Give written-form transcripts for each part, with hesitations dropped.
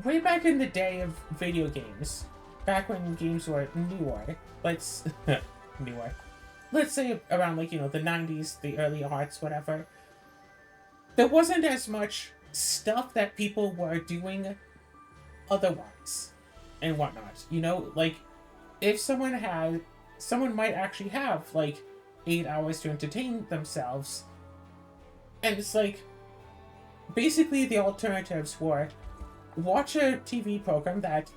way back in the day of video games, back when games were newer, let's newer, let's say around like the 90s, the early aughts, whatever. There wasn't as much stuff that people were doing otherwise and whatnot. Like if someone might actually have like 8 hours to entertain themselves, and it's like basically the alternatives were watch a TV program that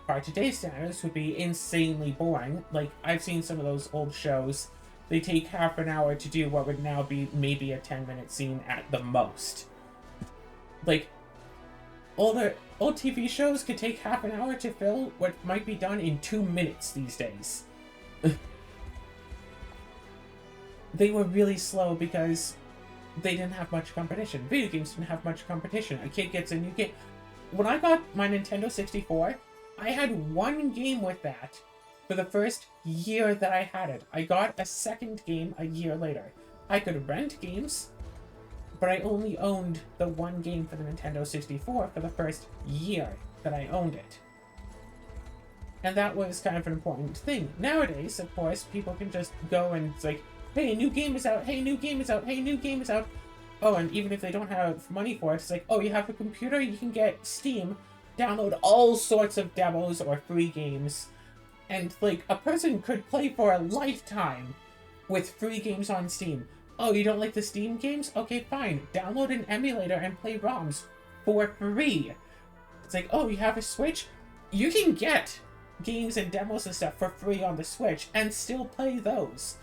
by today's standards would be insanely boring. Like I've seen some of those old shows. They take half an hour to do what would now be maybe a 10-minute scene at the most. Like old TV shows could take half an hour to fill what might be done in 2 minutes these days. They were really slow because they didn't have much competition. Video games didn't have much competition. A kid gets a new game. When I got my Nintendo 64, I had one game with that for the first year that I had it. I got a second game a year later. I could rent games, but I only owned the one game for the Nintendo 64 for the first year that I owned it. And that was kind of an important thing. Nowadays, of course, people can just go and it's like, hey, new game is out, hey, new game is out, hey, new game is out. Oh, and even if they don't have money for it, it's like, oh, you have a computer, you can get Steam, download all sorts of demos or free games, and, like, a person could play for a lifetime with free games on Steam. Oh, you don't like the Steam games? Okay, fine. Download an emulator and play ROMs for free. It's like, oh, you have a Switch? You can get games and demos and stuff for free on the Switch and still play those.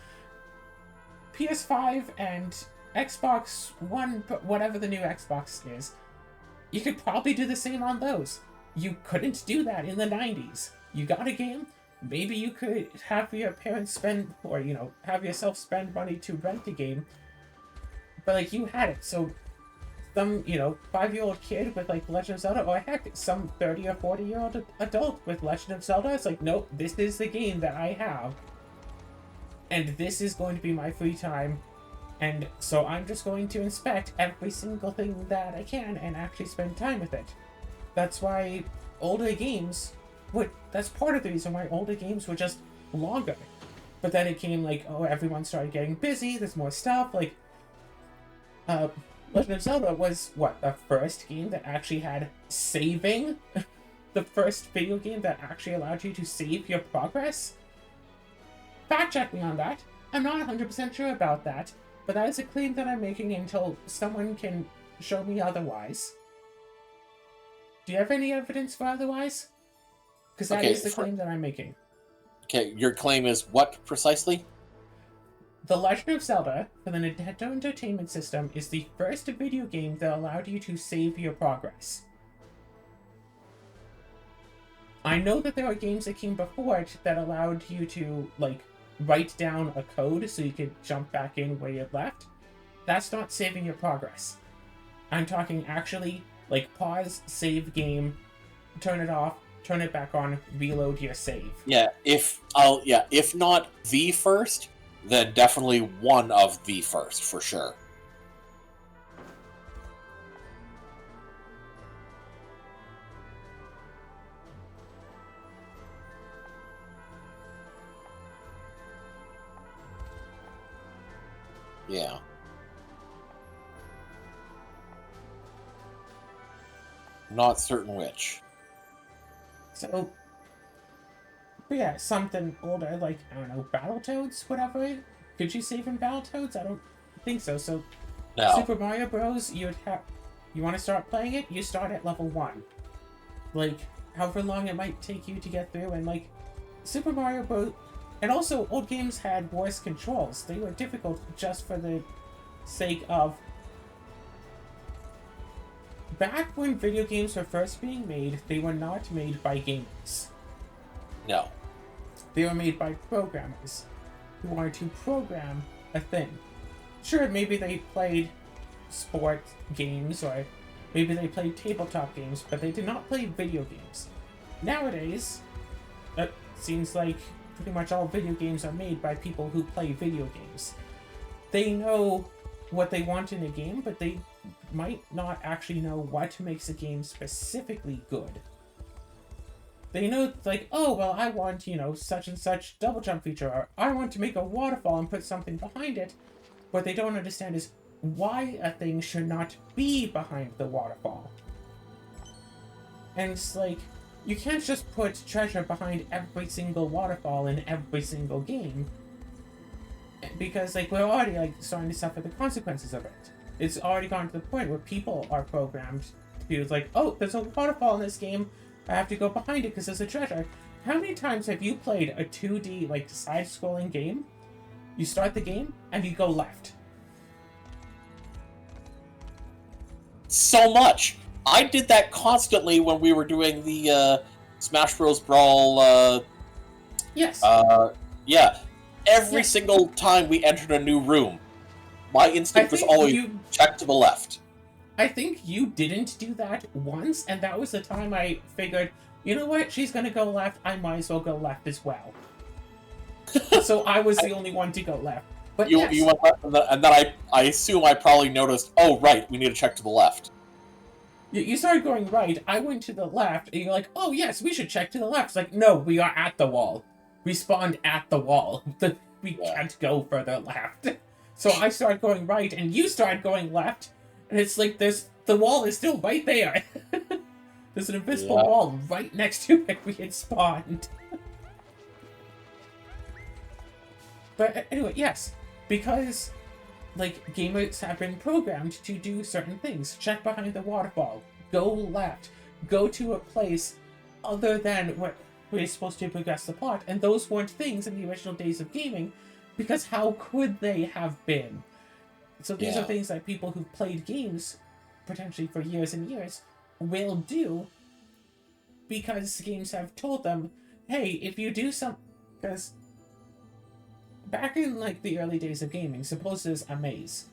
PS5 and Xbox One, whatever the new Xbox is, you could probably do the same on those. You couldn't do that in the 90s. You got a game, maybe you could have your parents spend, or, have yourself spend money to rent a game, but, like, you had it. So, some, 5-year-old kid with, like, Legend of Zelda, or heck, some 30 or 40-year-old adult with Legend of Zelda, it's like, nope, this is the game that I have, and this is going to be my free time. And so I'm just going to inspect every single thing that I can and actually spend time with it. That's why older games that's part of the reason why older games were just longer. But then it came like, oh, everyone started getting busy, there's more stuff, like, Legend of Zelda was, the first game that actually had saving? The first video game that actually allowed you to save your progress? Fact check me on that. I'm not 100% sure about that. But that is a claim that I'm making until someone can show me otherwise. Do you have any evidence for otherwise? Because that is the claim that I'm making. Okay, your claim is what precisely? The Legend of Zelda for the Nintendo Entertainment System is the first video game that allowed you to save your progress. I know that there are games that came before it that allowed you to, like, write down a code so you could jump back in where you left. That's not saving your progress. I'm talking actually, like, pause, save game, turn it off, turn it back on, reload your save. Yeah, if not the first, then definitely one of the first, for sure. Yeah. Not certain which. So, but yeah, something older, like, I don't know, Battletoads, whatever. Could you save in Battletoads? I don't think so. So, No. Super Mario Bros., you want to start playing it, you start at level 1. Like, however long it might take you to get through, and, like, Super Mario Bros., and also, old games had worse controls. They were difficult just for the sake of... Back when video games were first being made, they were not made by gamers. No. They were made by programmers who wanted to program a thing. Sure, maybe they played sport games, or maybe they played tabletop games, but they did not play video games. Nowadays, it seems like pretty much all video games are made by people who play video games. They know what they want in a game, but they might not actually know what makes a game specifically good. They know, like, oh, well, I want, such and such double jump feature, or I want to make a waterfall and put something behind it. What they don't understand is why a thing should not be behind the waterfall. And it's like, you can't just put treasure behind every single waterfall in every single game. Because, like, we're already, like, starting to suffer the consequences of it. It's already gone to the point where people are programmed to be like, oh, there's a waterfall in this game, I have to go behind it because there's a treasure. How many times have you played a 2D, like, side-scrolling game? You start the game, and you go left. So much! I did that constantly when we were doing the Smash Bros. Brawl, Yes. Yeah. Every single time we entered a new room, my instinct was always check to the left. I think you didn't do that once, and that was the time I figured, you know what, she's gonna go left, I might as well go left as well. So I was the only one to go left. But you went left, and then I assume I probably noticed, oh, right, we need to check to the left. You started going right, I went to the left, and you're like, oh yes, we should check to the left. It's like, no, we are at the wall. We spawned at the wall. We can't go further left. So I started going right, and you started going left, and it's like the wall is still right there. There's an invisible wall right next to where we had spawned. But anyway, yes, because like gamers have been programmed to do certain things. Check behind the waterfall, go left, go to a place other than what we're supposed to progress the plot, and those weren't things in the original days of gaming, because how could they have been? So these are things that people who've played games, potentially for years and years, will do, because games have told them, hey, if you do some... Because back in, like, the early days of gaming, suppose there's a maze.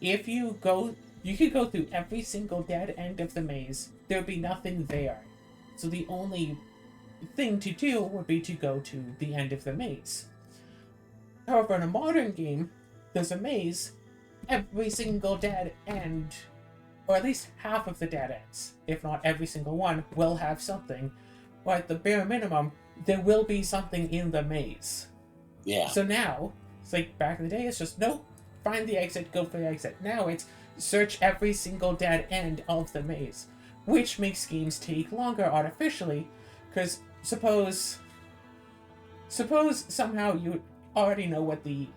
If you go... You could go through every single dead end of the maze. There would be nothing there. So the only thing to do would be to go to the end of the maze. However, in a modern game, there's a maze. Every single dead end, or at least half of the dead ends, if not every single one, will have something. Or at the bare minimum, there will be something in the maze. Yeah. So now, it's like back in the day, it's just, nope, find the exit, go for the exit. Now it's search every single dead end of the maze, which makes games take longer artificially, because suppose somehow you already know what the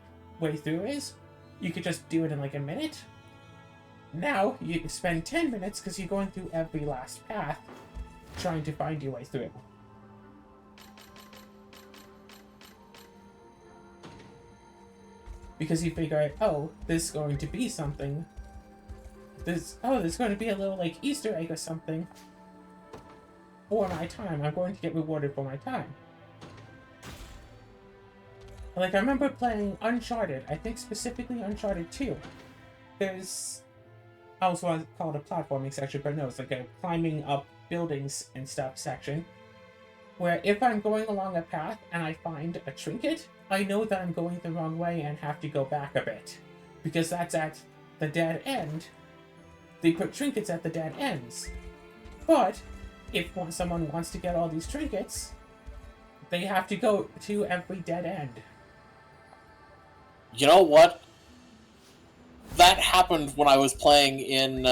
way through is, you could just do it in like a minute. Now you spend 10 minutes because you're going through every last path trying to find your way through. Because you figure, oh, there's going to be something. There's going to be a little like Easter egg or something. For my time, I'm going to get rewarded for my time. Like, I remember playing Uncharted, I think specifically Uncharted 2. There's, I also want to call it a platforming section, but no, it's like a climbing up buildings and stuff section, where if I'm going along a path and I find a trinket, I know that I'm going the wrong way and have to go back a bit. Because that's at the dead end. They put trinkets at the dead ends. But, if someone wants to get all these trinkets, they have to go to every dead end. You know what? That happened when I was playing in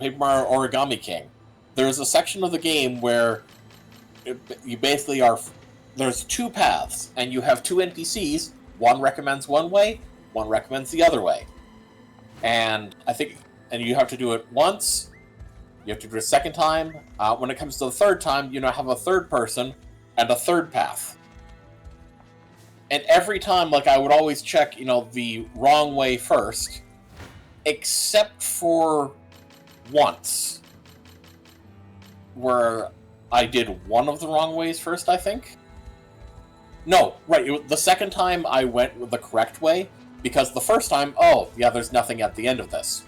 Paper Mario Origami King. There's a section of the game where you basically are... There's two paths, and you have two NPCs. One recommends one way, one recommends the other way. And I think... And you have to do it once, you have to do it a second time. When it comes to the third time, you now have a third person and a third path. And every time, like, I would always check, the wrong way first, except for once, where I did one of the wrong ways first, I think. No, right, the second time I went the correct way, because the first time, oh, yeah, there's nothing at the end of this.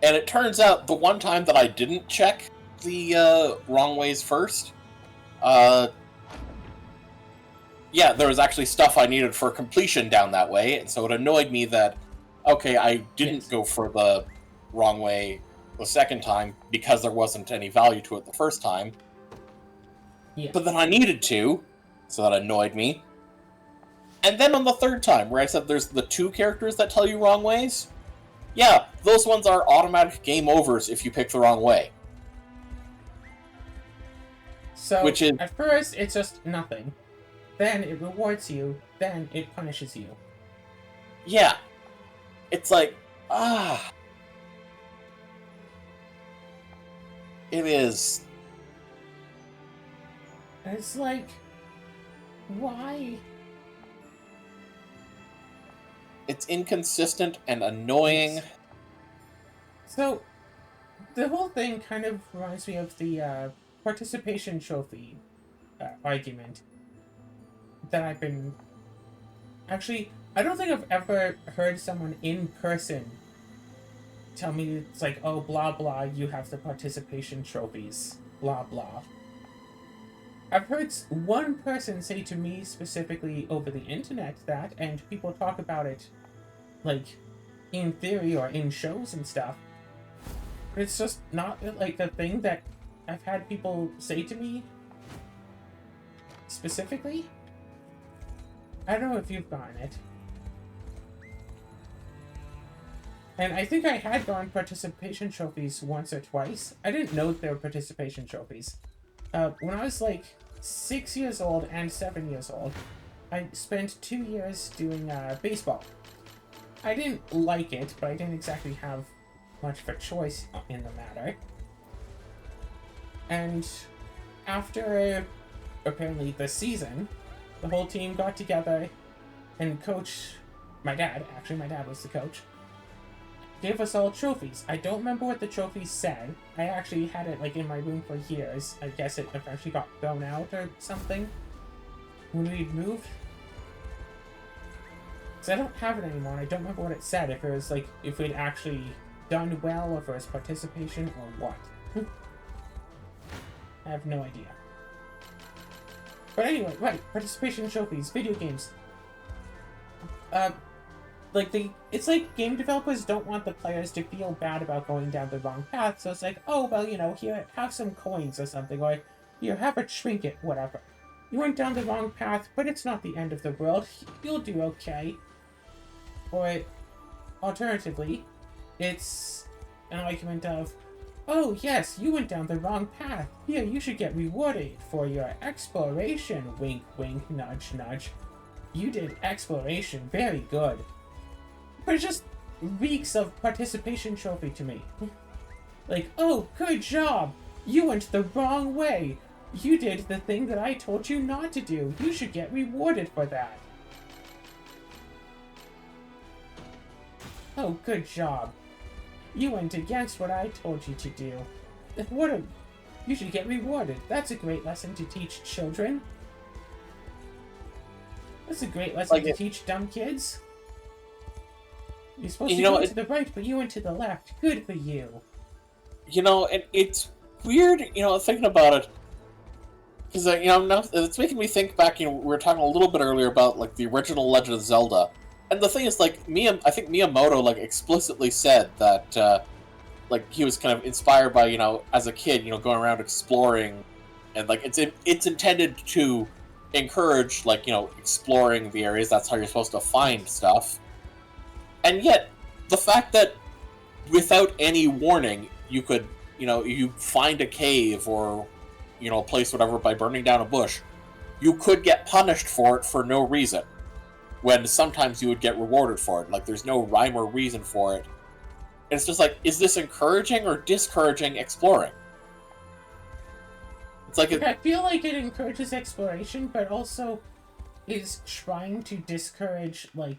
And it turns out the one time that I didn't check the wrong ways first, yeah, there was actually stuff I needed for completion down that way, and so it annoyed me that okay, I didn't Yes. go for the wrong way the second time because there wasn't any value to it the first time. Yeah. But then I needed to, so that annoyed me. And then on the third time, where I said there's the two characters that tell you wrong ways, yeah, those ones are automatic game overs if you pick the wrong way. So, Which is, at first, it's just nothing. Then it rewards you, then it punishes you. yeah. It's like, ah. It is. It's like, why? It's inconsistent and annoying. So, the whole thing kind of reminds me of the participation trophy argument that I've been... Actually, I don't think I've ever heard someone in person tell me it's like, oh, blah, blah, you have the participation trophies, blah, blah. I've heard one person say to me specifically over the internet that, and people talk about it, like, in theory or in shows and stuff. But it's just not, like, the thing that I've had people say to me specifically. I don't know if you've gotten it. And I think I had gotten participation trophies once or twice. I didn't know that they were participation trophies. When I was like 6 years old and 7 years old, I spent 2 years doing baseball. I didn't like it, but I didn't exactly have much of a choice in the matter. And after apparently the season, the whole team got together and my dad was the coach, gave us all trophies. I don't remember what the trophies said. I actually had it like in my room for years. I guess it eventually got thrown out or something when we'd moved. So I don't have it anymore, and I don't remember what it said. If it was like, if we'd actually done well, or if it was participation, or what. I have no idea. But anyway, right, participation trophies, video games. It's like game developers don't want the players to feel bad about going down the wrong path, so it's like, oh, well, you know, here, have some coins or something, or here, have a trinket, whatever. You went down the wrong path, but it's not the end of the world. You'll do okay. Or, alternatively, it's an argument of, oh, yes, you went down the wrong path. Here, you should get rewarded for your exploration. Wink, wink, nudge, nudge. You did exploration very good. But it just reeks of participation trophy to me. Like, oh, good job. You went the wrong way. You did the thing that I told you not to do. You should get rewarded for that. Oh, good job. You went against what I told you to do. You should get rewarded. That's a great lesson to teach children. That's a great lesson to teach dumb kids. You're supposed to go to the right, but you went to the left. Good for you. You know, and it's weird, you know, thinking about it. Because, you know, now it's making me think back, you know, we were talking a little bit earlier about, like, the original Legend of Zelda. And the thing is, like, I think Miyamoto, like, explicitly said that, like, he was kind of inspired by, you know, as a kid, you know, going around exploring. And, like, it's intended to encourage, like, you know, exploring the areas. That's how you're supposed to find stuff. And yet, the fact that without any warning, you could, you know, you find a cave or, you know, a place, whatever, by burning down a bush, you could get punished for it for no reason. When sometimes you would get rewarded for it. Like, there's no rhyme or reason for it. And it's just like, is this encouraging or discouraging exploring? It's like... I feel like it encourages exploration, but also is trying to discourage, like,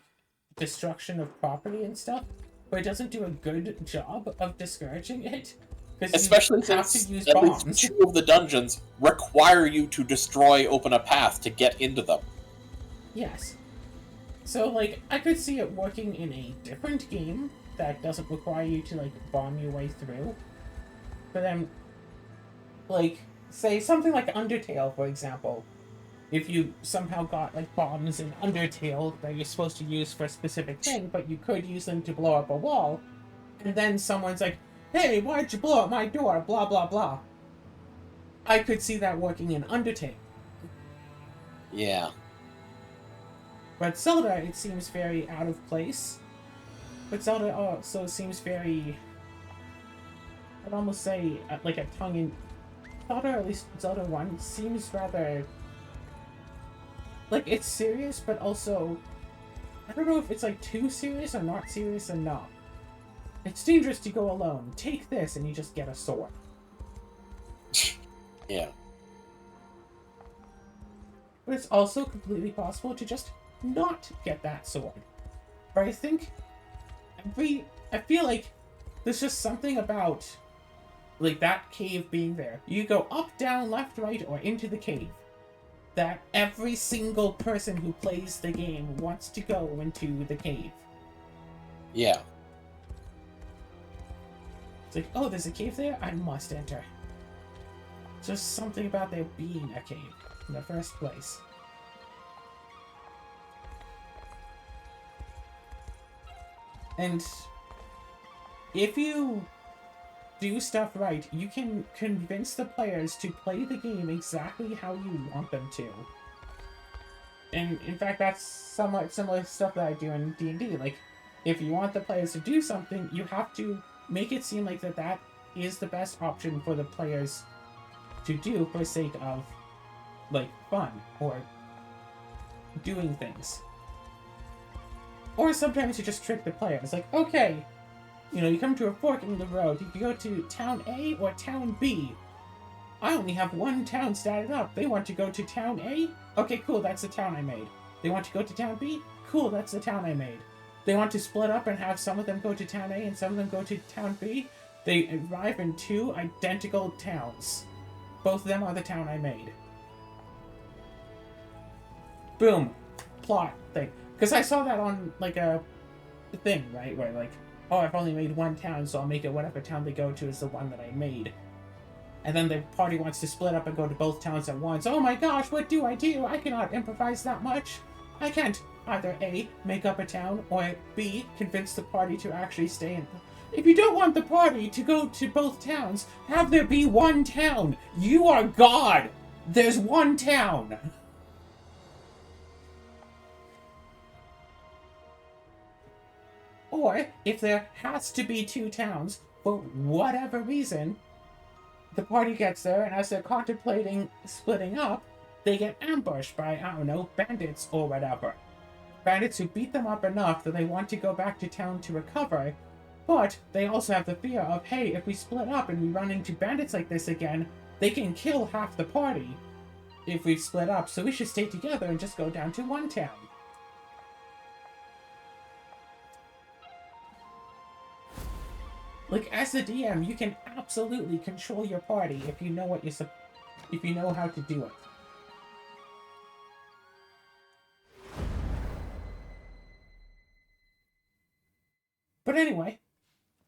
destruction of property and stuff, but it doesn't do a good job of discouraging it. Especially since at least 2 of the dungeons require you to open a path to get into them. Yes. So, like, I could see it working in a different game that doesn't require you to, like, bomb your way through. But then, like, say something like Undertale, for example. if you somehow got like bombs in Undertale that you're supposed to use for a specific thing, but you could use them to blow up a wall, and then someone's like, "Hey, why'd you blow up my door?" Blah blah blah. I could see that working in Undertale. Yeah. But Zelda, it seems very out of place. But Zelda also seems very, I'd almost say, like a tongue in... Zelda, or at least Zelda 1, seems rather... Like, it's serious, but also... I don't know if it's, like, too serious or not serious enough. It's dangerous to go alone. Take this, and you just get a sword. Yeah. But it's also completely possible to just not get that sword. But I think... I feel like there's just something about, like, that cave being there. You go up, down, left, right, or into the cave. That every single person who plays the game wants to go into the cave. Yeah. It's like, oh, there's a cave there? I must enter. Just something about there being a cave in the first place. And if you do stuff right, you can convince the players to play the game exactly how you want them to. And in fact, that's somewhat similar stuff that I do in D&D. Like, if you want the players to do something, you have to make it seem like that is the best option for the players to do for sake of, like, fun or doing things. Or sometimes you just trick the players. Like, okay, you know, you come to a fork in the road. You can go to town A or town B. I only have one town started up. They want to go to town A? Okay, cool, that's the town I made. They want to go to town B? Cool, that's the town I made. They want to split up and have some of them go to town A and some of them go to town B? They arrive in two identical towns. Both of them are the town I made. Boom. Plot thing. Because I saw that on, like, a thing, right? Where, like, oh, I've only made one town, so I'll make it whatever town they go to is the one that I made. And then the party wants to split up and go to both towns at once. Oh my gosh, what do? I cannot improvise that much. I can't either A, make up a town, or B, convince the party to actually stay in. If you don't want the party to go to both towns, have there be one town. You are God. There's one town. Or, if there has to be two towns, for whatever reason, the party gets there, and as they're contemplating splitting up, they get ambushed by, I don't know, bandits or whatever. Bandits who beat them up enough that they want to go back to town to recover, but they also have the fear of, hey, if we split up and we run into bandits like this again, they can kill half the party if we split up, so we should stay together and just go down to one town. Like, as the DM, you can absolutely control your party if you know what if you know how to do it. But anyway,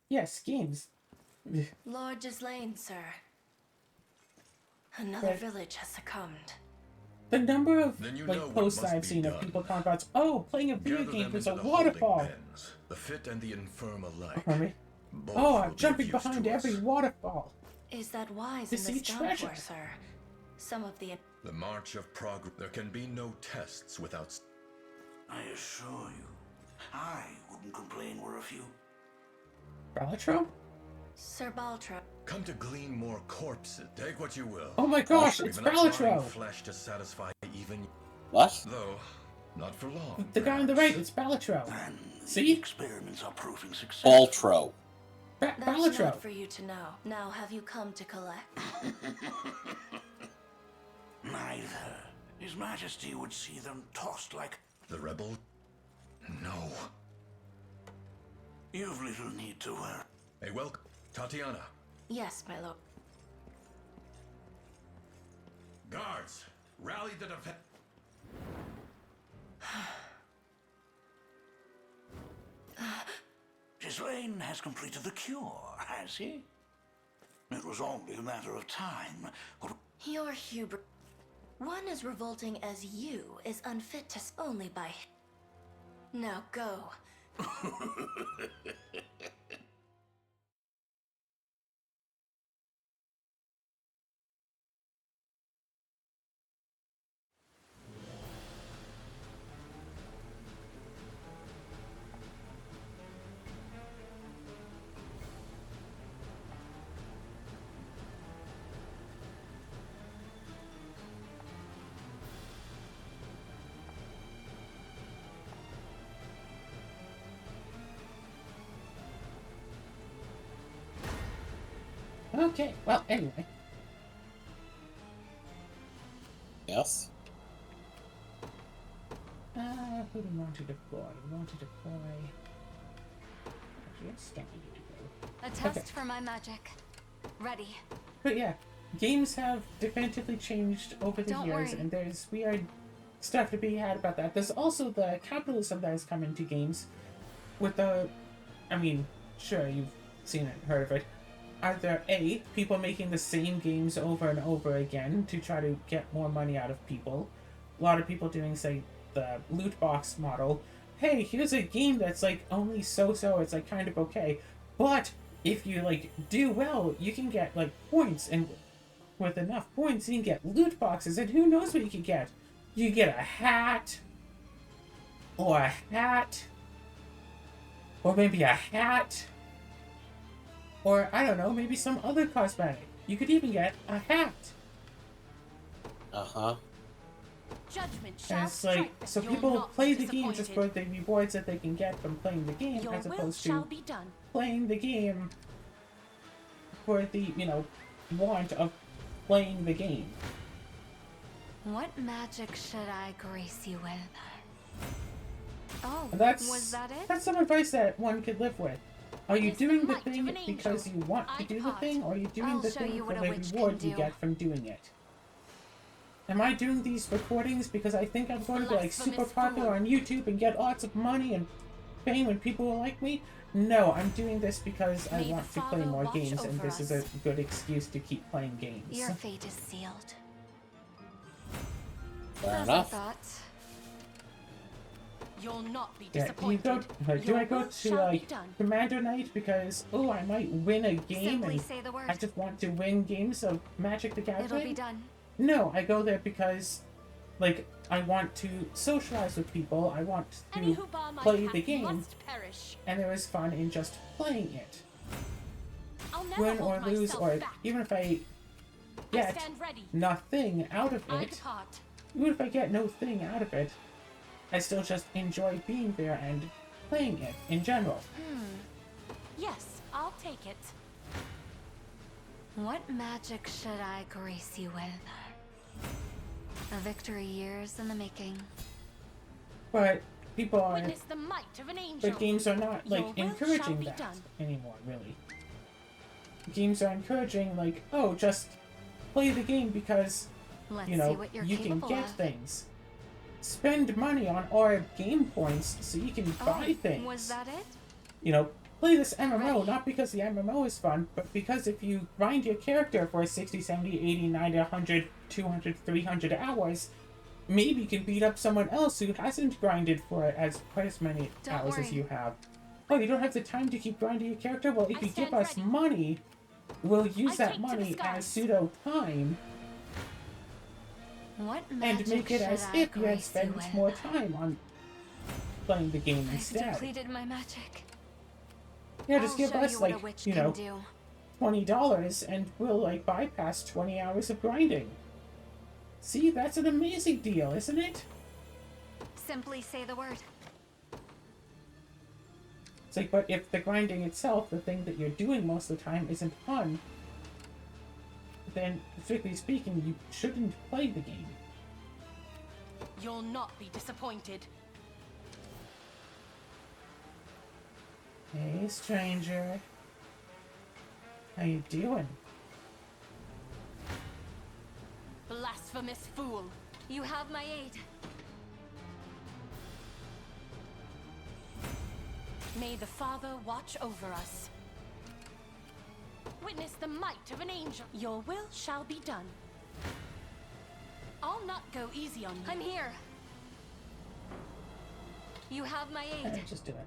yes, games. Lord Gislaine, sir. Another village has succumbed. The number of posts I've seen of people talking about, oh, playing a video game is a waterfall. The fit and the infirm alike. Pardon me? Oh, I'm jumping behind every waterfall. Is that wise To in see this treasure. downpour, sir? Some of the march of progress. There can be no tests without. I assure you, I wouldn't complain were a few. Balatro? Sir Baltra. Come to glean more corpses. Take what you will. Oh my gosh, it's We've enough rotting Balatro! flesh to satisfy even. What? Though, not for long. The guy on the right, it's Balatro. And the See? experiments are proving successful. Baltro. That's Balatro. not for you to know. Now have you come to collect? Neither. His Majesty would see them tossed like... The rebel? No. You've little need to worry. Hey, welcome, Tatiana. Yes, my lord. Guards, rally the defense. Gislaine has completed the cure, has he? It was only a matter of time. Your hubris. One as revolting as you is unfit to only by. Now go. Okay, well, anyway. Yes. Who do we want to deploy? We want to deploy... Actually, let's stop you to go. A test Okay. for my magic. Ready. But yeah, games have definitively changed over the Don't years, worry. and there's weird stuff to be had about that. There's also the capitalism that has come into games with the... I mean, sure, you've seen it, heard of it. Either A, people making the same games over and over again to try to get more money out of people. A lot of people doing, say, the loot box model. Hey, here's a game that's like only so-so, it's like kind of okay. But if you like do well, you can get like points, and with enough points you can get loot boxes, and who knows what you can get. You can get a hat, or maybe a hat, or I don't know, maybe some other cosmetic. You could even get a hat. Uh-huh. Judgment And shall it's like, strike. so You'll people not play be the game just for the rewards that they can get from playing the game, Your as will opposed shall to be done. playing the game for the, want of playing the game. What magic should I grace you with? Oh, And that's was that it? That's some advice that one could live with. Are you Is the doing the might thing of an because angel. you want to I do the depart. thing, or are you doing I'll the show thing you for what the a witch reward can you do. get from doing it? Am I doing these recordings because I think I'm going to be like super Blasphemous popular fool. on YouTube and get lots of money and fame and people will like me? No, I'm doing this because I May the want to play Father more watch games, and over this is a us. good excuse to keep playing games. Your fate is sealed. Fair As I enough. thought. You'll not be Yeah, do you disappointed. go? Do Your I go will to shall be like done. Commander Night because I might win a game Simply and say the word. I just want to win games of Magic the Gathering? It'll be done. No, I go there because, like, I want to socialize with people. I want Any to who bar my play path the game, must perish. and there is fun in just playing it. I'll never Win hold or lose, myself or back. even if I I get stand ready. nothing out of I it, depart. even if I get no thing out of it, I still just enjoy being there and playing it in general. Yes, I'll take it. What magic should I grace you with? A victory years in the making. But people are, Witness the might of an angel. but games are not like Your will shall encouraging be that done. anymore, really. Games are encouraging like, just play the game because Let's see what you're you can capable get of. things. Spend money on our game points so you can buy things. Was that it? Play this MMO, Ready. not because the MMO is fun, but because if you grind your character for 60, 70, 80, 90, 100, 200, 300 hours, maybe you can beat up someone else who hasn't grinded for quite as many Don't hours as worry. you have. Oh, you don't have the time to keep grinding your character? Well, if I you give stand us ready. money, we'll use I that take to money the skies. as pseudo time What and magic make it should as I if you had grace spent with? more time on playing the game I've instead. depleted my magic. Yeah, just I'll give show us you what a like, witch can do. $20 and we'll like bypass 20 hours of grinding. See, that's an amazing deal, isn't it? Simply say the word. It's like, but if the grinding itself, the thing that you're doing most of the time, isn't fun, then, strictly speaking, you shouldn't play the game. You'll not be disappointed. Hey, stranger. How you doing? Blasphemous fool. You have my aid. May the Father watch over us. Witness the might of an angel. Your will shall be done. I'll not go easy on you. I'm here. You have my aid. Just do it.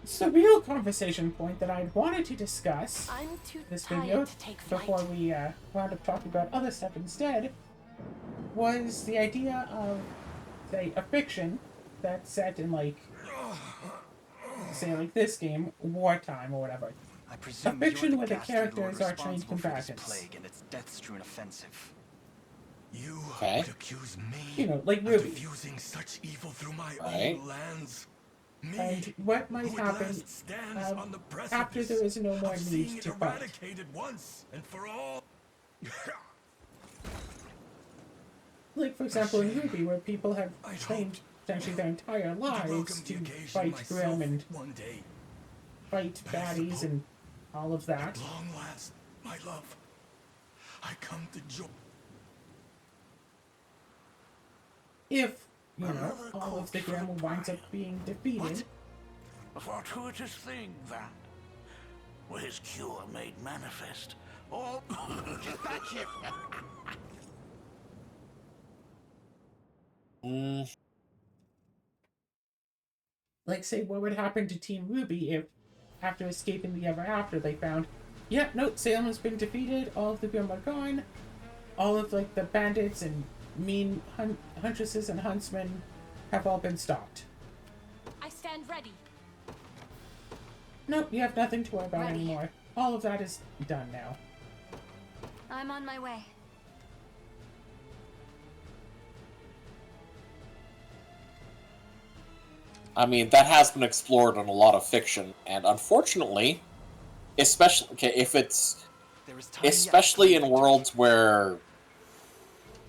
It's the real conversation point that I'd wanted to discuss I'm too this tired video to take flight. before we wound up talking about other stuff instead was the idea of, say, a fiction that's set in, like, say, like this game, wartime or whatever. I presume A fiction you're where the ghastly lord characters are trained responsible for this combatants. plague and its death-strewn offensive. You Okay. would accuse me You know, like of Ruby. diffusing such evil through my Right. own lands? Me, And what might who at happen last stands on the after there is no more of need seeing it to fight. eradicated once and for all. Like, for example, in Ruby, where people have I'd trained hoped essentially their entire to lives welcome to the occasion fight myself Grim and one day. fight But I baddies suppose- and all of that. At long last, my love, I come to join. If, you know, Another all of the corpse for Grim the winds up pile. being defeated. A fortuitous thing, that. Were his cure made manifest. Or... Get back here! Mm, Like, say, what would happen to Team Ruby if, after escaping the Ever After, they found, yeah, no, Salem has been defeated, all of the Grim are gone, all of, like, the bandits and mean huntresses and huntsmen have all been stopped. I stand ready. Nope, you have nothing to worry about Ready. anymore. All of that is done now. I'm on my way. I mean, that has been explored in a lot of fiction, and unfortunately, especially if it's There is time yet especially for in you to worlds where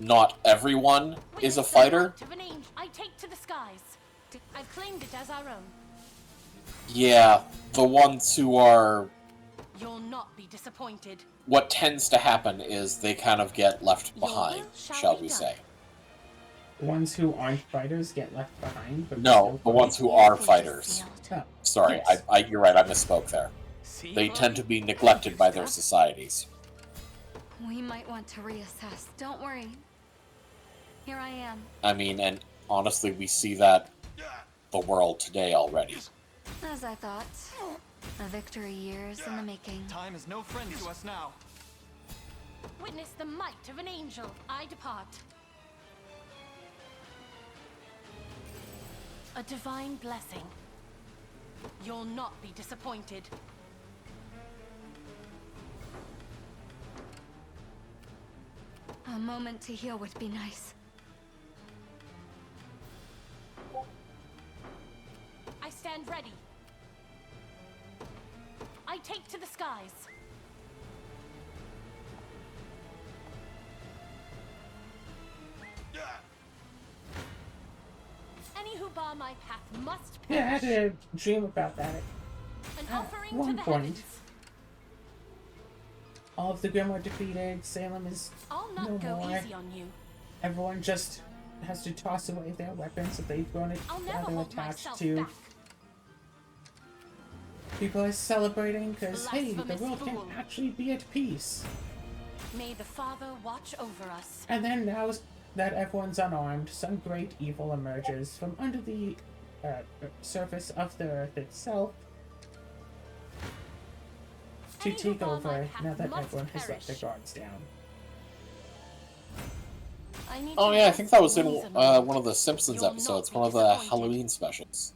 not everyone is a Witness the fighter. might of an angel I take to the skies. I've claimed it as our own. Yeah, the ones who are You'll not be disappointed. what tends to happen is they kind of get left Your behind, will shall shall be we done. say. The ones who aren't fighters get left behind. But No, still the fight. ones who are Fate is fighters. sealed. Oh, Sorry, yes. you're right, I misspoke there. See, They buddy? tend to be neglected by their societies. We might want to reassess. Don't worry. Here I am. I mean, and honestly, we see that the world today already. As I thought. A victory years in the making. Time is no friend to us now. Witness the might of an angel. I depart. A divine blessing. You'll not be disappointed. A moment to heal would be nice. I stand ready. I take to the skies. Any who bar my path must Yeah, I had perish. to dream about that. An at offering to one the point. heavens. All of the Grim are defeated. Salem is I'll not no go more. easy on you. Everyone just has to toss away their weapons that they've grown I'll never rather hold attached myself to. back. People are celebrating because, hey, the Blasphemous world can fool. actually be at peace. May the Father watch over us. And then now that everyone's unarmed, some great evil emerges from under the surface of the earth itself to Any who take bar my over path now that must everyone has let their perish. guards down. I need Oh to yeah, I rest think that was in reasonably. one of the Simpsons You'll not episodes, be one of the disappointed. Halloween specials,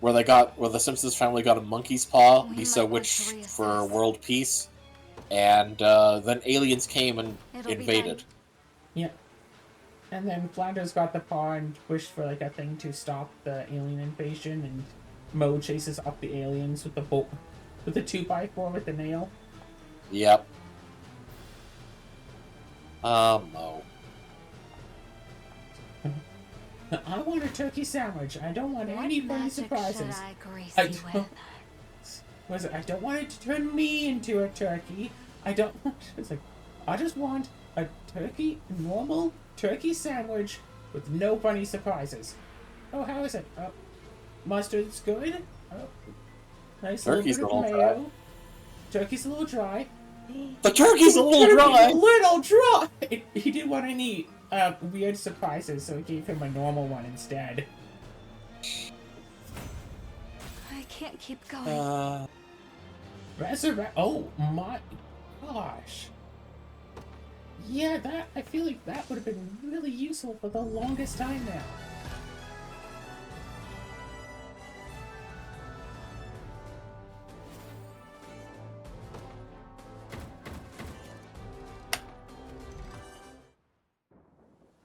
where the Simpsons family got a monkey's paw, We Lisa might want wished to for reassess. world peace, and then aliens came and It'll be invaded. fine. Yeah. And then Flanders got the paw and wished for like a thing to stop the alien invasion, and Mo chases up the aliens with the bolt, with the 2x4 with the nail. Yep. Mo. I want a turkey sandwich. I don't want What any funny magic surprises. should I grace I you don't- with? Was it? I don't want it to turn me into a turkey. I don't. It's like, I just want a normal turkey sandwich with no funny surprises. Oh, how is it? Oh, mustard's good. Oh, nice Turkey's little the bit of whole mayo. Turkey's a little dry. The turkey's a little Turkey's dry. a little dry! He didn't want any weird surprises, so I gave him a normal one instead. I can't keep going. Resurrect. Oh my gosh. Yeah, that. I feel like that would have been really useful for the longest time now.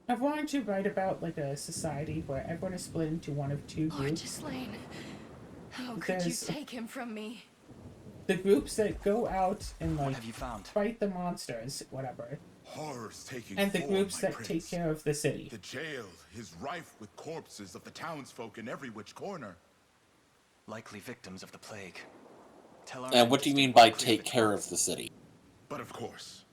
I've wanted to write about like a society where everyone is split into one of two Lord groups. Ghislaine, how could There's- you take him from me? The groups that go out and What like have you found? fight the monsters, whatever, Horrors taking and the form, groups my that prince. take care of the city. The jail is rife with corpses of the townsfolk in every which corner. Likely victims of the plague. Tell our And men what to do you stay mean by clear of take its care paths. of the city? But of course,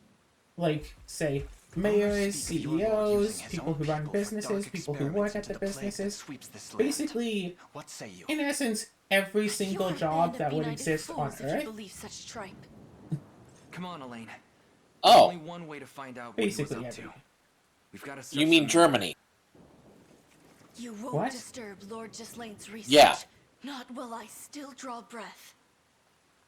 Like, say, Rumors mayors, speak of your lord CEOs, using his people own who run people for businesses, dark people who work experiments at the into plague that businesses. sweeps this land. Basically, What say you? in essence, every single You're job an that would benighted exist on fools if you Earth. believe such tripe. Come on, Elaine. There's Oh, only one way to find out what he was Basically up to. every. We've got to you mean Germany? You won't What? disturb Lord Gislaine's research. Yeah. Not while I still draw breath.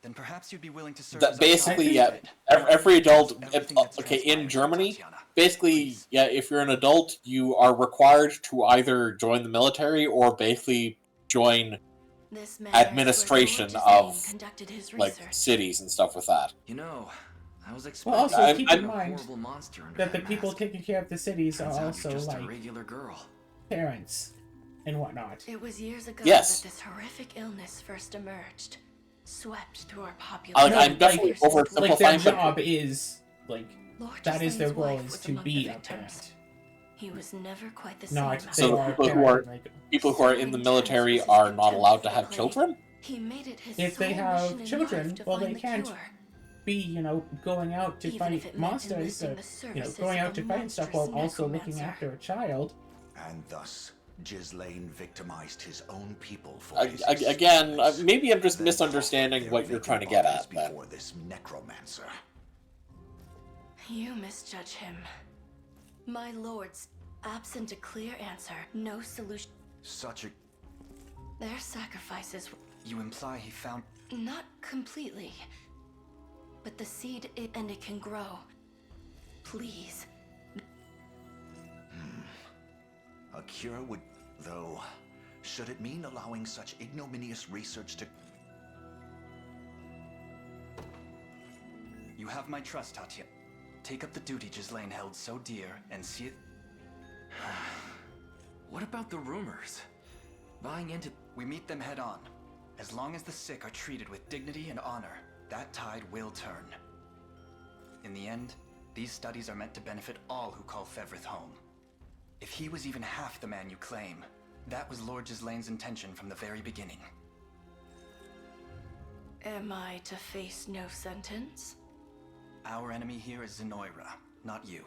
Then perhaps you'd be willing to serve That as our basically, guide. yeah. Every adult, Everything that's okay, in transpired, Germany, Tatiana. basically, Please. yeah, if you're an adult, you are required to either join the military or basically join This manor is where administration Lord Gislaine of, conducted his like research. cities and stuff with that. You know, I was Well, expecting also I'm- keep I'm- in a mind horrible monster under that the that people mask. taking care of the cities Turns are out also you're just a like regular girl. parents and whatnot. It was years ago Yes. that this horrific illness first emerged, swept through our Like, population. No, I'm definitely like- oversimplifying, Like their but job is like Lord that is their Gislaine's goal wife is was to among be the a victims. parent. He was never quite the Not same. they So the are people who are- parenting, like people who are in the military are not allowed to have children? He made it his if they sole have mission in children, life to well, find they the can't cure. be, you know, going out to Even if fight it meant monsters, enlisting or, the you know, services going of out a to fight and stuff while monstrous also looking necromancer. after a child. And thus, Gislaine victimized his own people for his Again, experiments. maybe I'm just Then misunderstanding offered what their you're trying to vacant get bodies at, then. before this necromancer. You misjudge him. My lords, absent a clear answer, no solution. Such a Their sacrifices, You imply he found... not completely, but the seed, and it can grow. Please, a cure would, though. Should it mean allowing such ignominious research to? You have my trust, Tatiana. Take up the duty Ghislaine held so dear and see it... What about the rumors? Buying into... We meet them head on. As long as the sick are treated with dignity and honor, that tide will turn. In the end, these studies are meant to benefit all who call Fevrith home. If he was even half the man you claim, that was Lord Gislaine's intention from the very beginning. am I to face no sentence? Our enemy here is Zenoira, not you.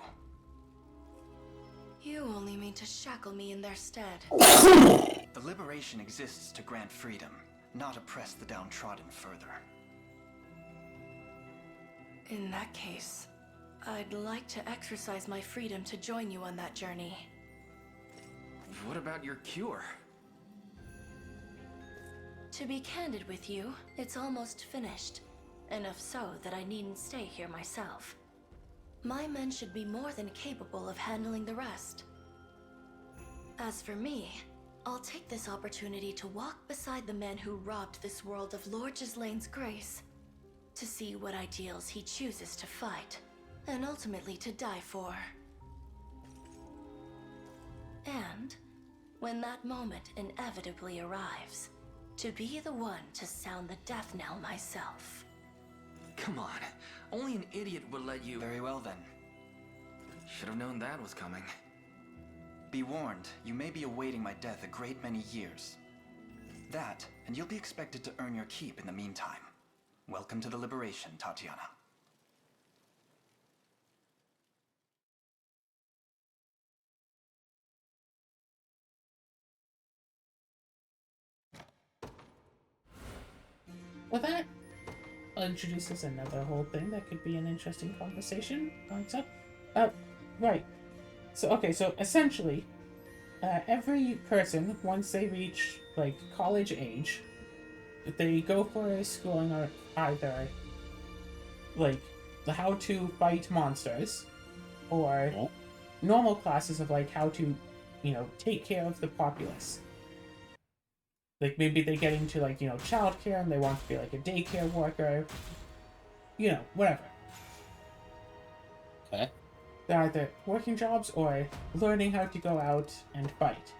You only mean to shackle me in their stead. The liberation exists to grant freedom, not oppress the downtrodden further. In that case, I'd like to exercise my freedom to join you on that journey. What about your cure? To be candid with you, it's almost finished. Enough so that I needn't stay here myself. My men should be more than capable of handling the rest. As for me, I'll take this opportunity to walk beside the man who robbed this world of Lord Gislaine's grace, to see what ideals he chooses to fight, and ultimately to die for. And, when that moment inevitably arrives, to be the one to sound the death knell myself. Come on, only an idiot would let you... Very well then. Should have known that was coming. Be warned, you may be awaiting my death a great many years. That, and you'll be expected to earn your keep in the meantime. Welcome to the liberation, Tatiana. Well, introduces another whole thing that could be an interesting conversation. Right. So essentially, every person, once they reach, like, college age, they go for schooling on either, like, the how to fight monsters, or normal classes of, like, how to, take care of the populace. Like, maybe they get into, like, childcare and they want to be, like, a daycare worker. Whatever. Okay. They're either working jobs or learning how to go out and fight.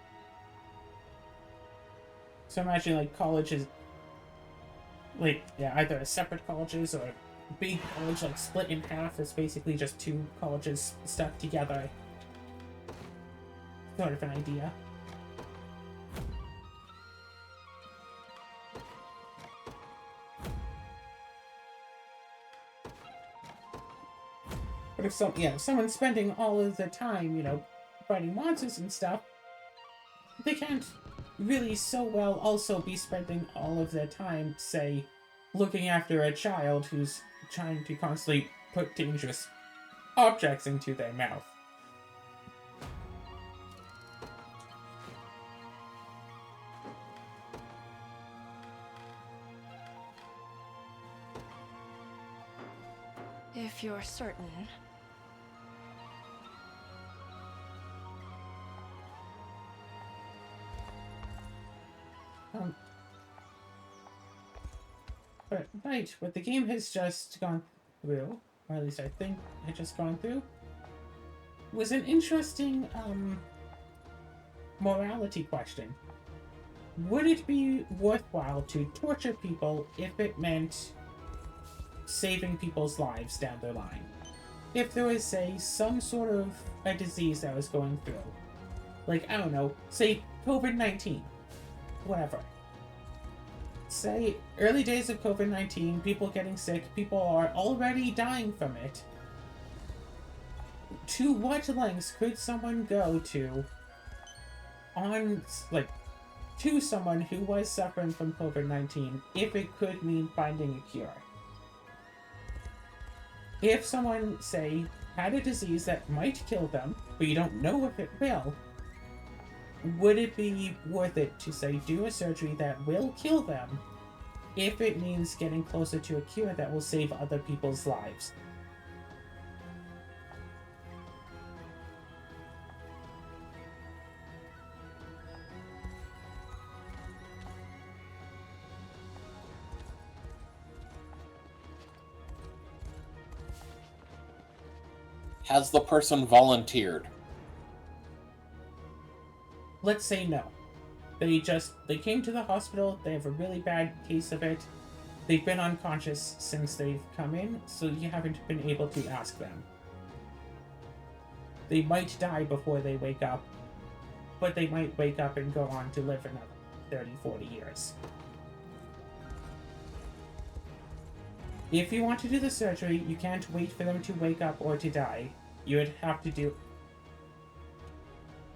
So imagine, like, colleges, like, either separate colleges or a big college, like, split in half. It's basically just two colleges stuck together. Sort of an idea. But if someone's spending all of the time, fighting monsters and stuff, they can't really so well also be spending all of their time, say, looking after a child who's trying to constantly put dangerous objects into their mouth. If you're certain. Right, what the game has just gone through, or at least I think had just gone through, was an interesting, morality question. Would it be worthwhile to torture people if it meant saving people's lives down the line? If there was, say, some sort of a disease that was going through, like, I don't know, say COVID-19, whatever. Say, early days of COVID-19, people getting sick, people are already dying from it. To what lengths could someone go to to someone who was suffering from COVID-19 if it could mean finding a cure? If someone, say, had a disease that might kill them, but you don't know if it will, would it be worth it to, say, do a surgery that will kill them if it means getting closer to a cure that will save other people's lives? Has the person volunteered? Let's say no. They came to the hospital, they have a really bad case of it, they've been unconscious since they've come in, so you haven't been able to ask them. They might die before they wake up, but they might wake up and go on to live another 30, 40 years. If you want to do the surgery, you can't wait for them to wake up or to die. You would have to do...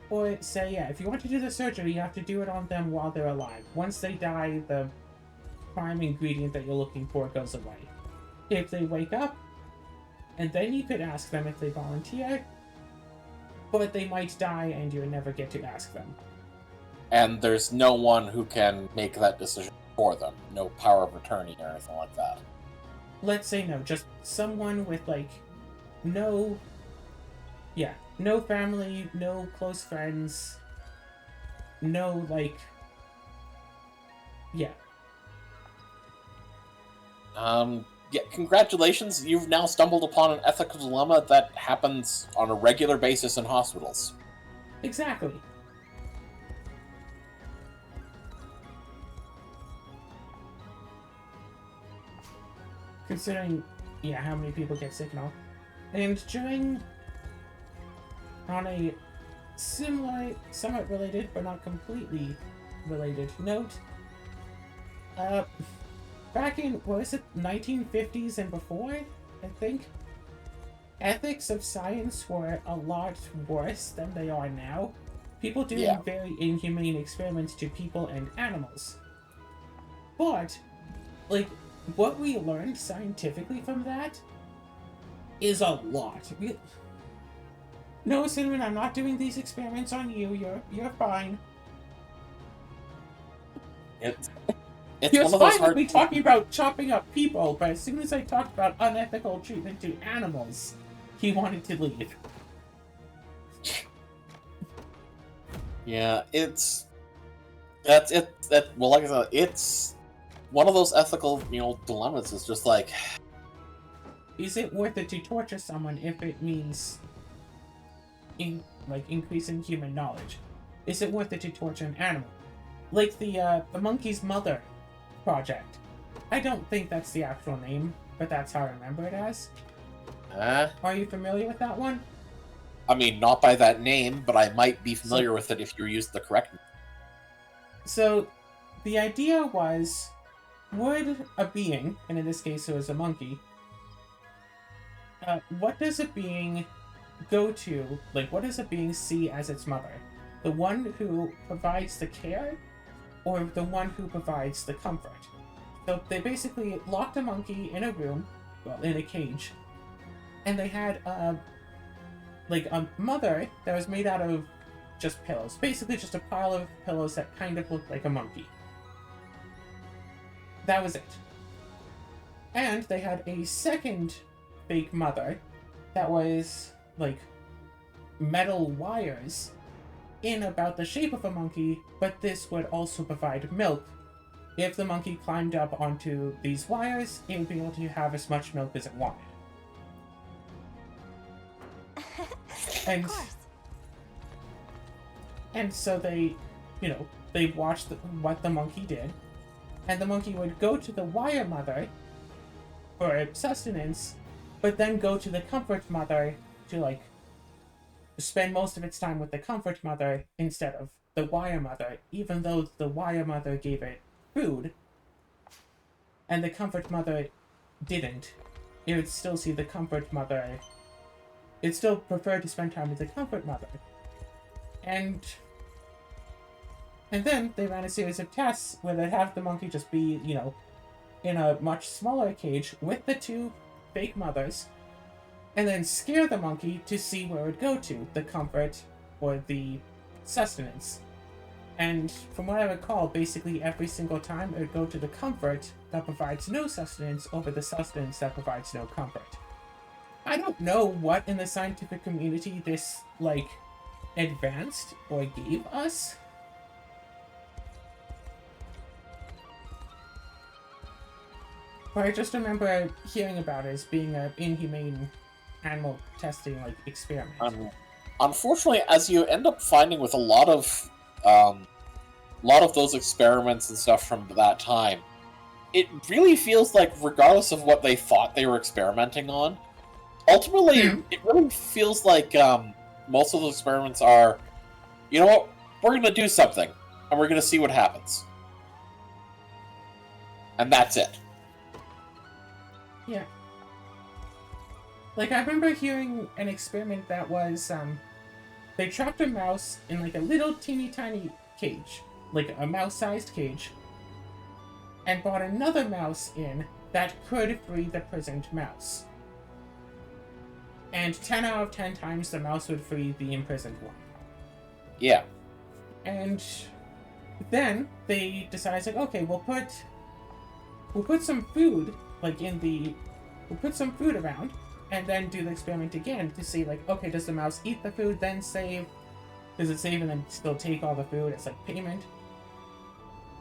Or say, if you want to do the surgery, you have to do it on them while they're alive. Once they die, the prime ingredient that you're looking for goes away. If they wake up, and then you could ask them if they volunteer, but they might die and you would never get to ask them. And there's no one who can make that decision for them. No power of attorney or anything like that. Let's say no, just someone with, no family, no close friends, no, Congratulations, you've now stumbled upon an ethical dilemma that happens on a regular basis in hospitals. Exactly. Considering, how many people get sick and all. And on a similar, somewhat related, but not completely related note, back in, 1950s and before, I think, ethics of science were a lot worse than they are now. People doing very inhumane experiments to people and animals. But, what we learned scientifically from that is a lot. No, Cinnamon, I'm not doing these experiments on you. You're fine. It's You're one of those fine with hard. me talking about chopping up people, but as soon as I talked about unethical treatment to animals, he wanted to leave. Yeah, that's it. Well, like I said, it's one of those ethical, dilemmas. It's just like, Is it worth it to torture someone if it means increasing human knowledge? Is it worth it to torture an animal? Like the monkey's mother project. I don't think that's the actual name, but that's how I remember it as. Are you familiar with that one? I mean, not by that name, but I might be familiar with it if you use the correct name. So, the idea was, would a being, and in this case it was a monkey, what does a being go to, what does a being see as its mother? The one who provides the care, or the one who provides the comfort? So they basically locked a monkey in a room, in a cage, and they had a mother that was made out of just pillows. Basically just a pile of pillows that kind of looked like a monkey. That was it. And they had a second fake mother that was, metal wires in about the shape of a monkey, but this would also provide milk. If the monkey climbed up onto these wires, it would be able to have as much milk as it wanted. And, of course. And so they watched what the monkey did, and the monkey would go to the wire mother for sustenance, but then go to the comfort mother to, spend most of its time with the comfort mother instead of the wire mother, even though the wire mother gave it food, and the comfort mother didn't. It would still see the comfort mother. It'd still prefer to spend time with the comfort mother. And then they ran a series of tests where they'd have the monkey just be, in a much smaller cage with the two fake mothers, and then scare the monkey to see where it would go to, the comfort or the sustenance. And from what I recall, basically every single time it would go to the comfort that provides no sustenance over the sustenance that provides no comfort. I don't know what in the scientific community this, advanced or gave us. But I just remember hearing about it as being an inhumane animal testing, experiment. Unfortunately, as you end up finding with a lot of those experiments and stuff from that time, it really feels like, regardless of what they thought they were experimenting on, ultimately, it really feels like most of those experiments are, you know what, we're going to do something, and we're going to see what happens. And that's it. Yeah. I remember hearing an experiment that was, they trapped a mouse in, a little teeny tiny cage, a mouse-sized cage, and brought another mouse in that could free the prisoned mouse. And 10 out of 10 times the mouse would free the imprisoned one. Yeah. And then they decided, okay, we'll put some food, we'll put some food around, and then do the experiment again to see, okay, does the mouse eat the food, then save? Does it save and then still take all the food as, payment?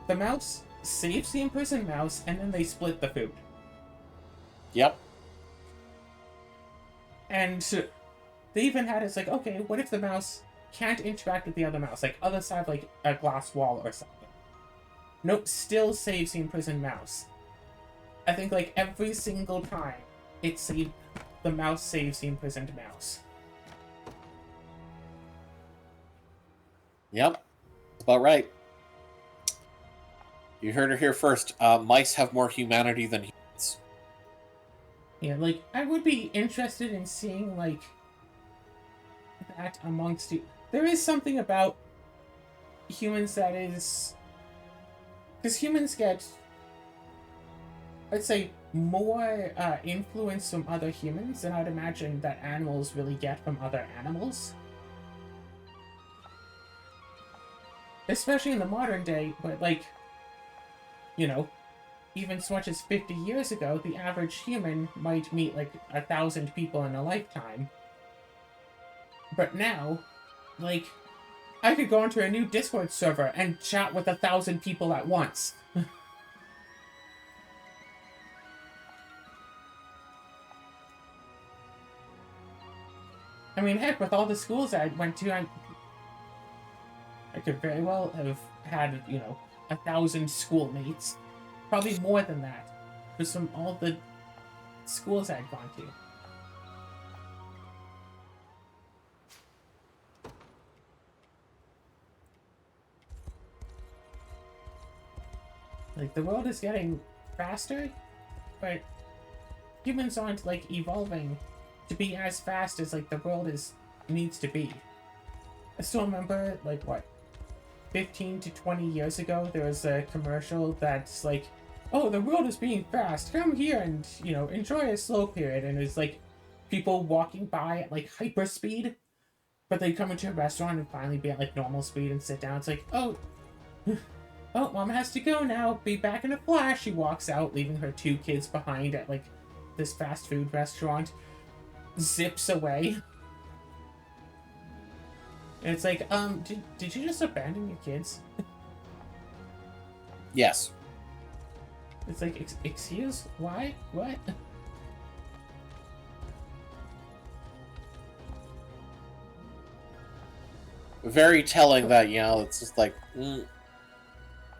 The mouse saves the imprisoned mouse, and then they split the food. Yep. And they even had it, okay, what if the mouse can't interact with the other mouse? Other side of, a glass wall or something. Nope, still saves the imprisoned mouse. I think, every single time the mouse saves the imprisoned mouse. Yep. That's about right. You heard it here first. Mice have more humanity than humans. Yeah, I would be interested in seeing, that amongst you. There is something about humans that is... Because humans get... I'd say, more influence from other humans than I'd imagine that animals really get from other animals. Especially in the modern day, but like, you know, even so much as 50 years ago, the average human might meet like 1,000 people in a lifetime. But now, like, I could go onto a new Discord server and chat with 1,000 people at once. I mean, heck, with all the schools I went to, I could very well have had, you know, 1,000 schoolmates. Probably more than that. Just from all the schools I'd gone to. Like, the world is getting faster, but humans aren't, like, evolving to be as fast as, like, the world needs to be. I still remember, like, what, 15 to 20 years ago, there was a commercial that's like, oh, the world is being fast, come here and, you know, enjoy a slow period. And it's like people walking by at, like, hyper speed, but they come into a restaurant and finally be at, like, normal speed and sit down. It's like, oh, oh, mom has to go now, be back in a flash. She walks out, leaving her 2 kids behind at, like, this fast food restaurant, zips away. And it's like, did you just abandon your kids? Yes. It's like, excuse? Why? What? Very telling that, you know, it's just like,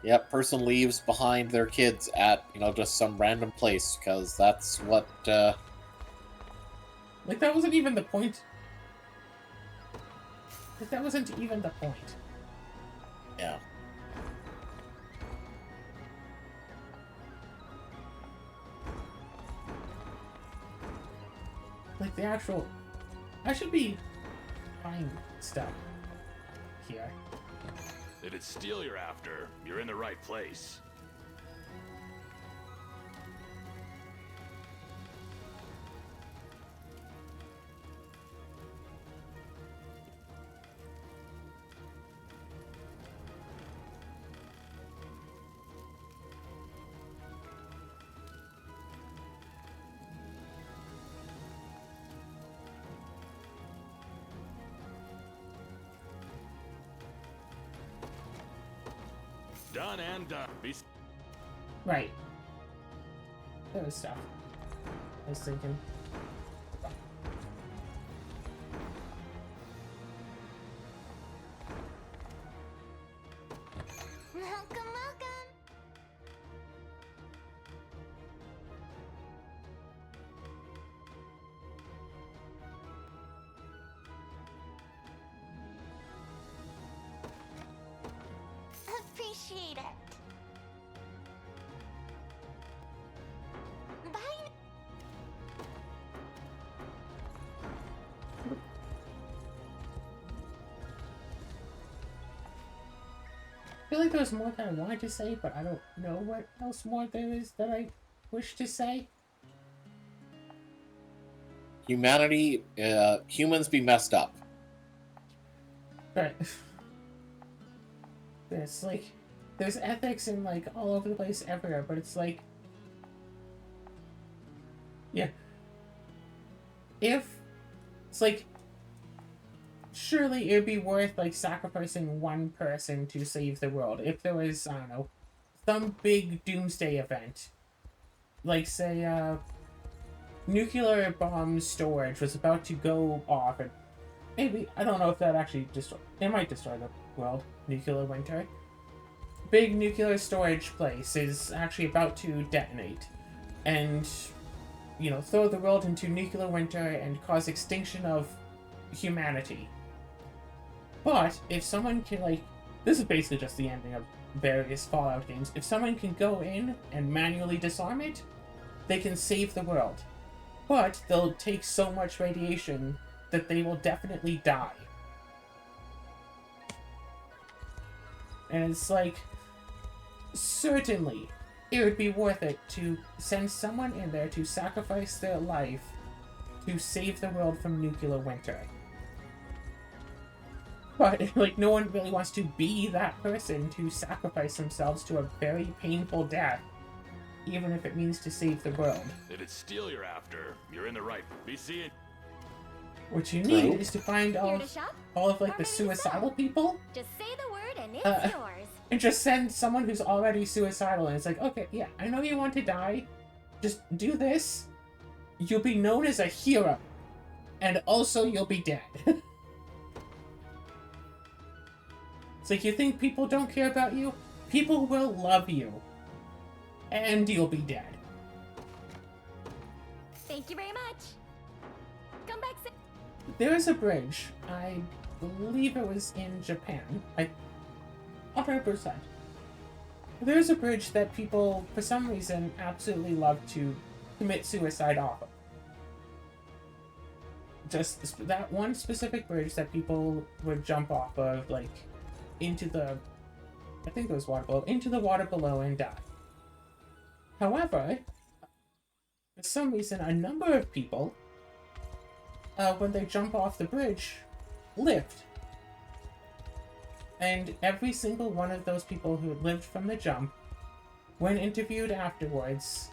yep, person leaves behind their kids at, you know, just some random place, because that's what, Like, that wasn't even the point. Like, that wasn't even the point. Yeah. Like, the actual... I should be buying stuff here. If it's steel you're after, you're in the right place. Done and done. Right. There was stuff. I was thinking. Welcome, welcome. Appreciate it. Bye. I feel like there was more that I wanted to say, but I don't know what else more there is that I wish to say. Humanity, humans be messed up. But there's like, there's ethics in like all over the place everywhere, but it's like, yeah, if it's like, surely it would be worth like sacrificing one person to save the world. If there was, I don't know, some big doomsday event, like say nuclear bomb storage was about to go off, and maybe, I don't know if that actually it might destroy the world, nuclear winter. Big nuclear storage place is actually about to detonate and, you know, throw the world into nuclear winter and cause extinction of humanity. But if someone can, like, this is basically just the ending of various Fallout games. If someone can go in and manually disarm it, they can save the world. But they'll take so much radiation that they will definitely die. And it's like, certainly, it would be worth it to send someone in there to sacrifice their life to save the world from nuclear winter. But, like, no one really wants to be that person to sacrifice themselves to a very painful death, even if it means to save the world. If it's steel you're after, you're in the right. Be seeing. What you need True. is to find all of like, the suicidal people, Just say the word and it's yours. and just send someone who's already suicidal, and it's like, okay, yeah, I know you want to die, just do this, you'll be known as a hero, and also you'll be dead. It's like, you think people don't care about you? People will love you. And you'll be dead. Thank you very much. Come back soon. There is a bridge. I believe it was in Japan. 100%. There's a bridge that people, for some reason, absolutely love to commit suicide off of. Just that one specific bridge that people would jump off of, like, into the, I think it was water below, into the water below and die. However, for some reason, a number of people, when they jump off the bridge, lived. And every single one of those people who lived from the jump, when interviewed afterwards,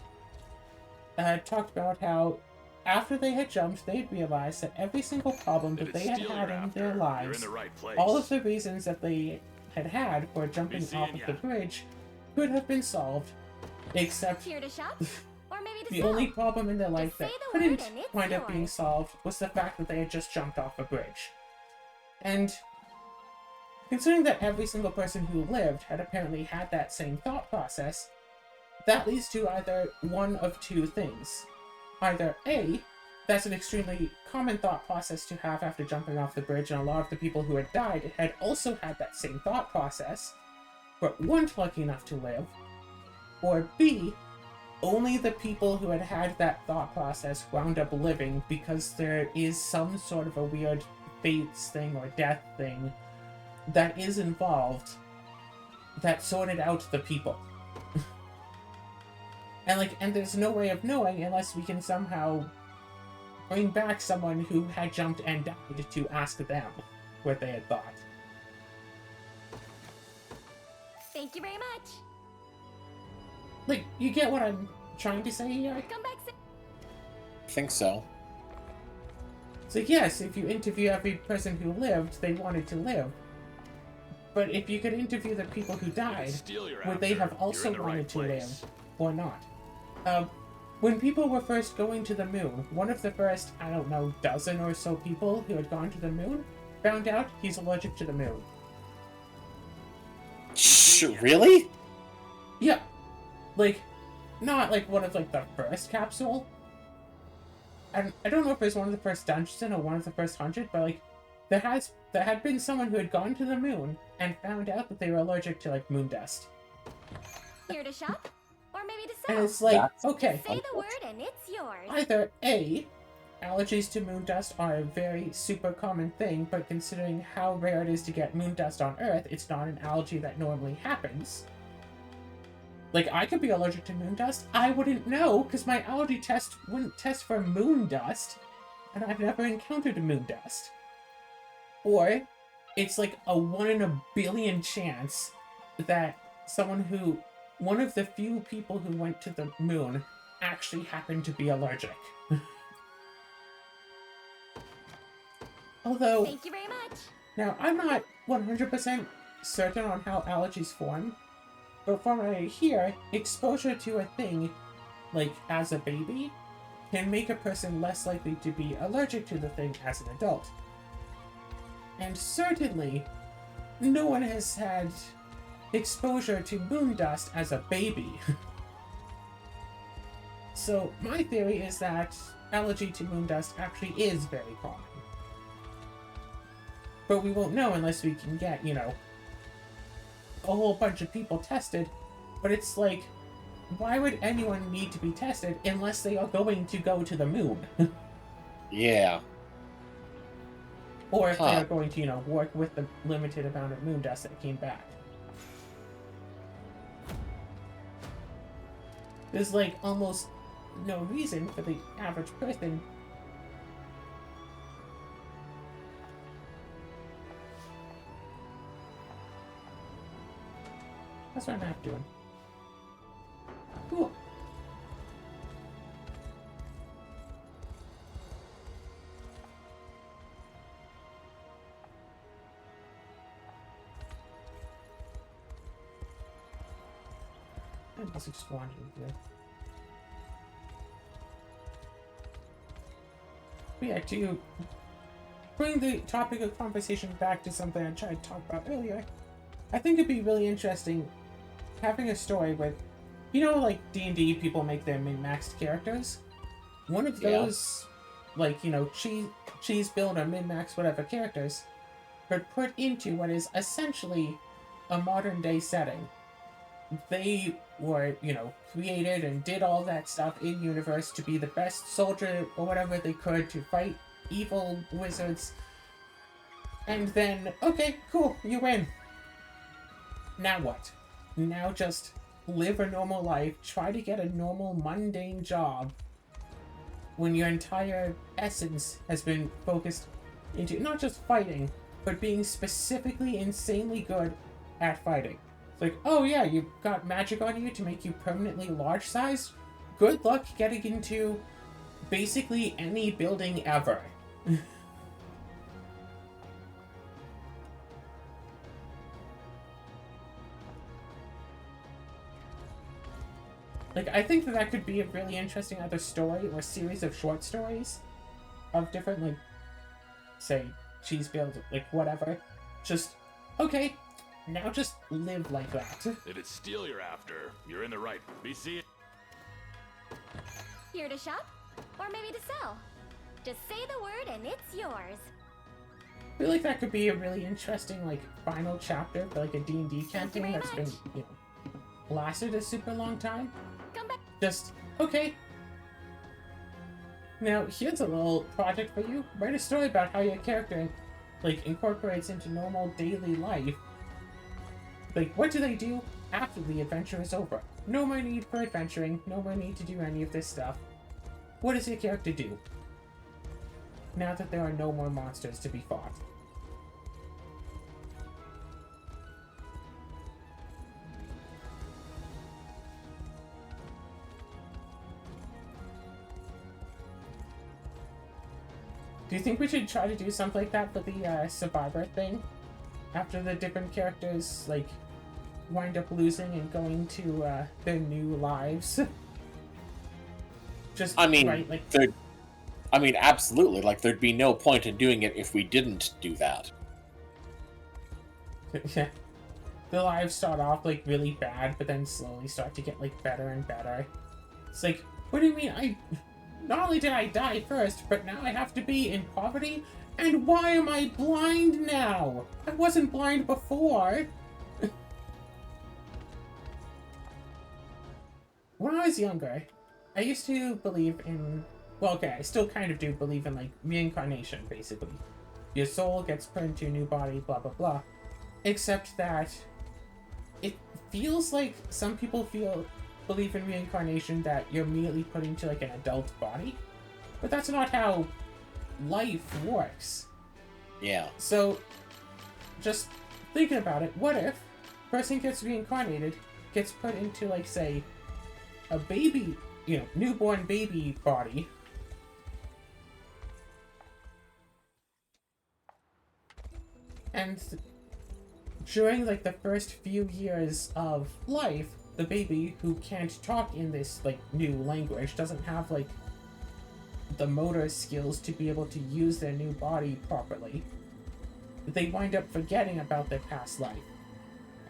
talked about how after they had jumped, they'd realized that every single problem that they had had in their lives, all of the reasons that they had for jumping off of the bridge, could have been solved, except Here to shop? Or maybe to the sell? only problem in their life Just say that the word couldn't and it's wind up being yours. solved was the fact that they had just jumped off a bridge. And considering that every single person who lived had apparently had that same thought process, that leads to either one of two things. Either A, that's an extremely common thought process to have after jumping off the bridge, and a lot of the people who had died had also had that same thought process, but weren't lucky enough to live. Or B, only the people who had had that thought process wound up living because there is some sort of a weird fates thing or death thing that is involved that sorted out the people. And there's no way of knowing unless we can somehow bring back someone who had jumped and died to ask them what they had thought. Thank you very much. Like, you get what I'm trying to say here? Come back soon. I think so. So yes, if you interview every person who lived, they wanted to live. But if you could interview the people who died, would they have also wanted to live or not? When people were first going to the moon, one of the first, I don't know, dozen or so people who had gone to the moon found out he's allergic to the moon. Really? Yeah. Like, not like one of like the first capsule. And I don't know if it was one of the first dungeons or one of the first 100, but like there had been someone who had gone to the moon and found out that they were allergic to like moon dust. Here to shop? Or maybe to sell? And it's like, That's- okay, Say the word and it's yours. either A, allergies to moon dust are a very super common thing, but considering how rare it is to get moon dust on Earth, it's not an allergy that normally happens. Like, I could be allergic to moon dust. I wouldn't know, because my allergy test wouldn't test for moon dust, and I've never encountered moon dust. Or, it's like a 1 in a billion chance that one of the few people who went to the moon actually happened to be allergic. Although, Thank you very much. now, I'm not 100% certain on how allergies form, but from what I hear, exposure to a thing, like as a baby, can make a person less likely to be allergic to the thing as an adult. And certainly, no one has had exposure to moon dust as a baby. So, my theory is that allergy to moon dust actually is very common. But we won't know unless we can get, a whole bunch of people tested. But it's like, why would anyone need to be tested unless they are going to go to the moon? Yeah. Or if they are going to, work with the limited amount of moon dust that came back. There's like almost no reason for the average person. What's my map doing? Cool. I must have just wanted to do. But yeah, to bring the topic of conversation back to something I tried to talk about earlier, I think it'd be really interesting having a story with, you know, like D&D people make their min-maxed characters. One of those, like, you know, cheese build or min-max whatever characters, but put into what is essentially a modern day setting. They were, you know, created and did all that stuff in universe to be the best soldier or whatever they could to fight evil wizards. And then, okay, cool, you win. Now what? Now just live a normal life, try to get a normal mundane job when your entire essence has been focused into not just fighting, but being specifically insanely good at fighting. It's like, oh yeah, you've got magic on you to make you permanently large-sized? Good luck getting into basically any building ever. Like, I think that could be a really interesting either story or series of short stories of different, like, say, cheese build, like, whatever. Just, okay, now just live like that. If it's steel you're after, you're in the right. Be seeing. Here to shop? Or maybe to sell? Just say the word and it's yours. I feel like that could be a really interesting, like, final chapter for, like, a D&D campaign that's been, you know, lasted a super long time. Come back. Just, okay. Now, here's a little project for you. Write a story about how your character, like, incorporates into normal daily life. Like, what do they do after the adventure is over? No more need for adventuring. No more need to do any of this stuff. What does your character do now that there are no more monsters to be fought? Do you think we should try to do something like that for the Survivor thing? After the different characters, like, wind up losing and going to their new lives? Just, I mean, right, like... I mean, absolutely. Like, there'd be no point in doing it if we didn't do that. Yeah. The lives start off, like, really bad, but then slowly start to get, like, better and better. It's like, what do you mean? Not only did I die first, but now I have to be in poverty? And why am I blind now? I wasn't blind before. When I was younger, I used to believe in... Well, okay, I still kind of do believe in, like, reincarnation, basically. Your soul gets put into a new body, blah, blah, blah. Except that it feels like some people believe in reincarnation that you're immediately put into, like, an adult body. But that's not how life works. Yeah. So, just thinking about it, what if a person gets reincarnated, gets put into, like, say, a baby, you know, newborn baby body, and during, like, the first few years of life, the baby, who can't talk in this, like, new language, doesn't have, like, the motor skills to be able to use their new body properly, they wind up forgetting about their past life.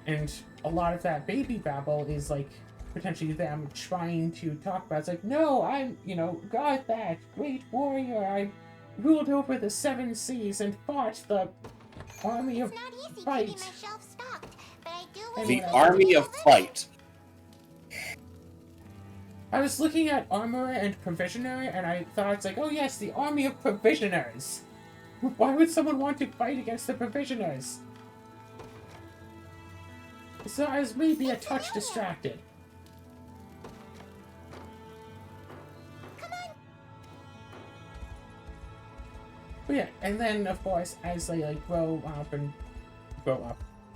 And a lot of that baby babble is, like, potentially them trying to talk about, it's like, no, I'm, you know, got that great warrior, I ruled over the 7 seas and fought the army of fight. The army of fight. I was looking at armorer and provisioner, and I thought, it's like, oh yes, the army of provisioners. Why would someone want to fight against the provisioners? So I was maybe a touch distracted. But yeah, and then of course, as they like grow up,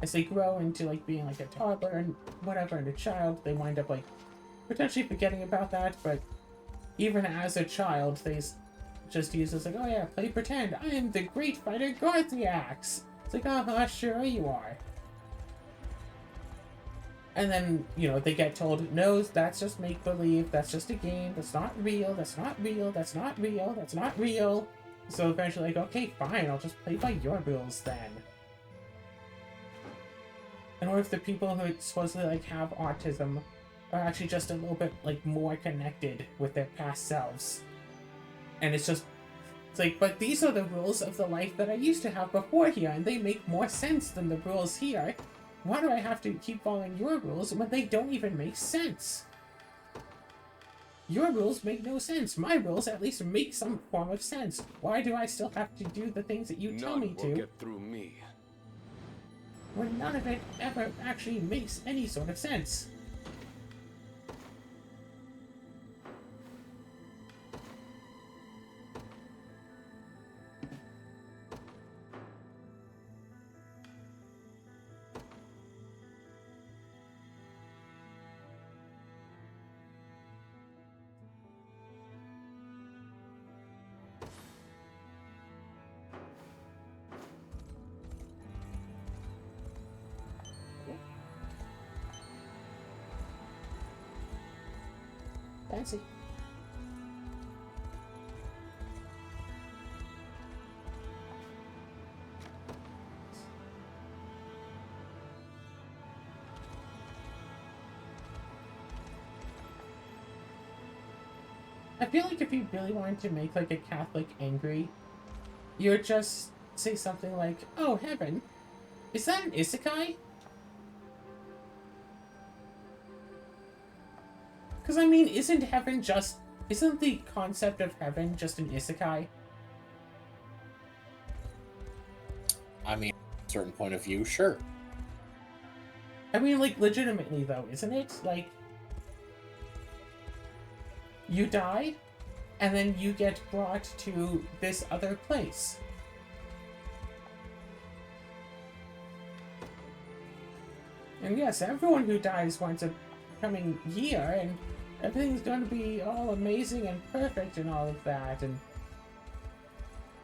as they grow into like being like a toddler and whatever, and a child, they wind up like potentially forgetting about that. But even as a child, they just use this like, oh yeah, play pretend. I am the great fighter Gorthiax. It's like, sure you are. And then, you know, they get told, no, that's just make-believe, that's just a game, that's not real, that's not real, that's not real, that's not real. So eventually, like, okay, fine, I'll just play by your rules then. And what if the people who supposedly, like, have autism are actually just a little bit, like, more connected with their past selves? And it's like, but these are the rules of the life that I used to have before here, and they make more sense than the rules here. Why do I have to keep following your rules when they don't even make sense? Your rules make no sense. My rules at least make some form of sense. Why do I still have to do the things that you tell me to? None will get through me. When none of it ever actually makes any sort of sense. Fancy. I feel like if you really wanted to make like a Catholic angry, you would just say something like, oh, heaven, is that an isekai? Because, I mean, isn't the concept of heaven just an isekai? I mean, a certain point of view, sure. I mean, like, legitimately, though, isn't it? Like, you die, and then you get brought to this other place. And yes, everyone who dies winds up coming here, and everything's going to be all amazing and perfect and all of that,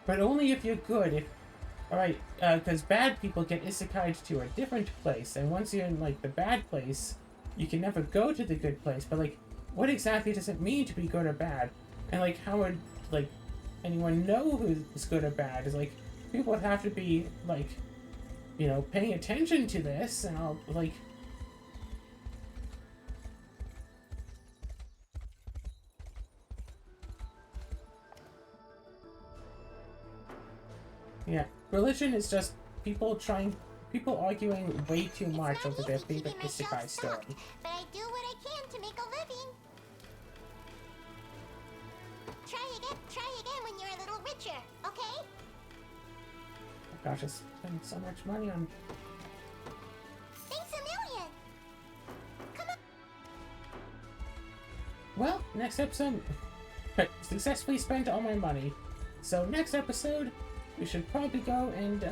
but only if you're good. Alright, because bad people get isekai'd to a different place, and once you're in, like, the bad place, you can never go to the good place. But, like, what exactly does it mean to be good or bad? And, like, how would, like, anyone know who's good or bad? Is, like, people would have to be, like, you know, paying attention to this, and all, like... Yeah, religion is just people arguing way too much over their favorite isekai story. But I do what I can to make a living. Try again when you're a little richer, okay? Oh gosh, I spend so much money on... Thanks a million! Come on! Well, next episode... successfully spent all my money. So next episode, we should probably go and,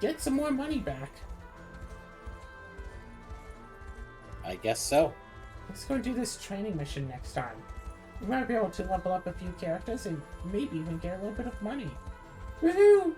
get some more money back. I guess so. Let's go do this training mission next time. We might be able to level up a few characters and maybe even get a little bit of money. Woohoo!